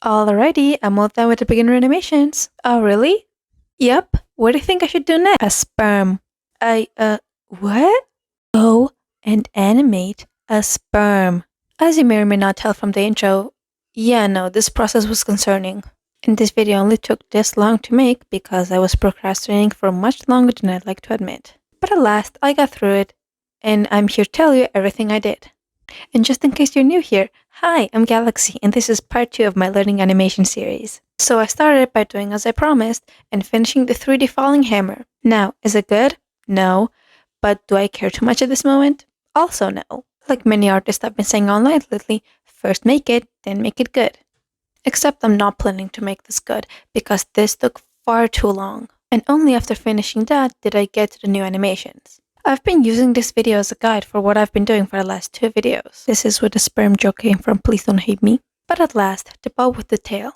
Alrighty, I'm all done with the beginner animations. Oh, really? Yep. What do you think I should do next? A sperm. What? Go and animate a sperm. As you may or may not tell from the intro, this process was concerning. And this video only took this long to make because I was procrastinating for much longer than I'd like to admit. But at last, I got through it, and I'm here to tell you everything I did. And just in case you're new here, hi, I'm Galaxy, and this is part 2 of my learning animation series. So I started by doing as I promised and finishing the 3D falling hammer. Now, is it good? No. But do I care too much at this moment? Also no. Like many artists I've been saying online lately, first make it, then make it good. Except I'm not planning to make this good, because this took far too long. And only after finishing that did I get to the new animations. I've been using this video as a guide for what I've been doing for the last 2 videos. This is where the sperm joke came from, please don't hate me. But at last, the ball with the tail.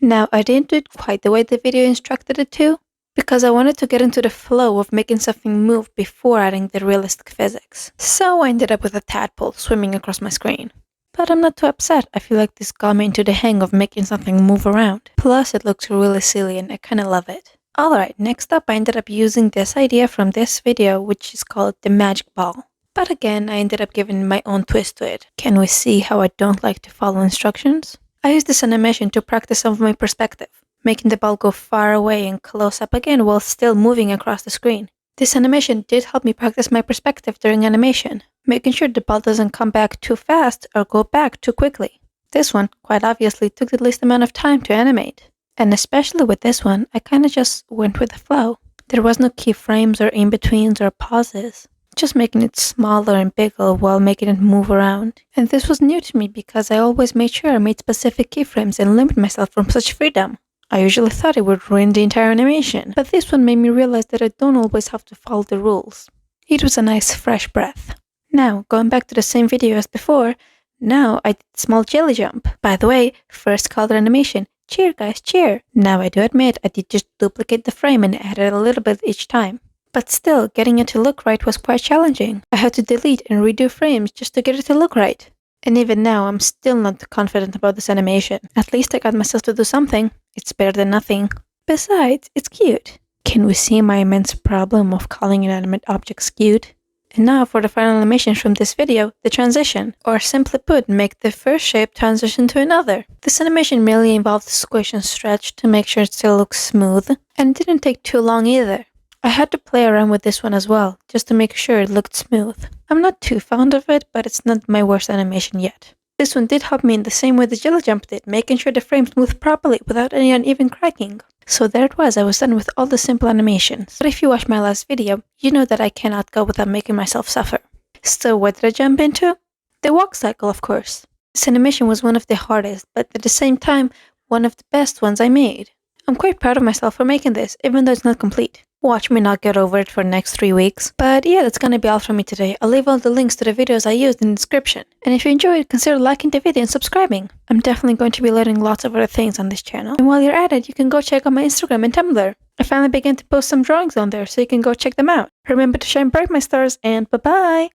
Now, I didn't do it quite the way the video instructed it to, because I wanted to get into the flow of making something move before adding the realistic physics. So I ended up with a tadpole swimming across my screen. But I'm not too upset, I feel like this got me into the hang of making something move around. Plus, it looks really silly and I kinda love it. Alright, next up I ended up using this idea from this video, which is called the magic ball. But again, I ended up giving my own twist to it. Can we see how I don't like to follow instructions? I used this animation to practice some of my perspective, making the ball go far away and close up again while still moving across the screen. This animation did help me practice my perspective during animation, making sure the ball doesn't come back too fast or go back too quickly. This one, quite obviously, took the least amount of time to animate. And especially with this one, I kinda just went with the flow. There was no keyframes or in-betweens or pauses, just making it smaller and bigger while making it move around. And this was new to me because I always made sure I made specific keyframes and limit myself from such freedom. I usually thought it would ruin the entire animation, but this one made me realize that I don't always have to follow the rules. It was a nice fresh breath. Now, going back to the same video as before, now I did small jelly jump. By the way, first color animation. Cheer guys, cheer! Now I do admit I did just duplicate the frame and add it a little bit each time. But still, getting it to look right was quite challenging. I had to delete and redo frames just to get it to look right. And even now, I'm still not confident about this animation. At least I got myself to do something. It's better than nothing. Besides, it's cute. Can we see my immense problem of calling inanimate objects cute? And now for the final animation from this video, the transition, or simply put, make the first shape transition to another. This animation merely involved squish and stretch to make sure it still looks smooth, and it didn't take too long either. I had to play around with this one as well, just to make sure it looked smooth. I'm not too fond of it, but it's not my worst animation yet. This one did help me in the same way the jelly jump did, making sure the frames moved properly without any uneven cracking. So there it was, I was done with all the simple animations. But if you watched my last video, you know that I cannot go without making myself suffer. So what did I jump into? The walk cycle, of course. This animation was one of the hardest, but at the same time, one of the best ones I made. I'm quite proud of myself for making this, even though it's not complete. Watch me not get over it for the next 3 weeks. But yeah, that's gonna be all from me today. I'll leave all the links to the videos I used in the description. And if you enjoyed, consider liking the video and subscribing. I'm definitely going to be learning lots of other things on this channel. And while you're at it, you can go check out my Instagram and Tumblr. I finally began to post some drawings on there, so you can go check them out. Remember to shine bright, my stars, and bye-bye!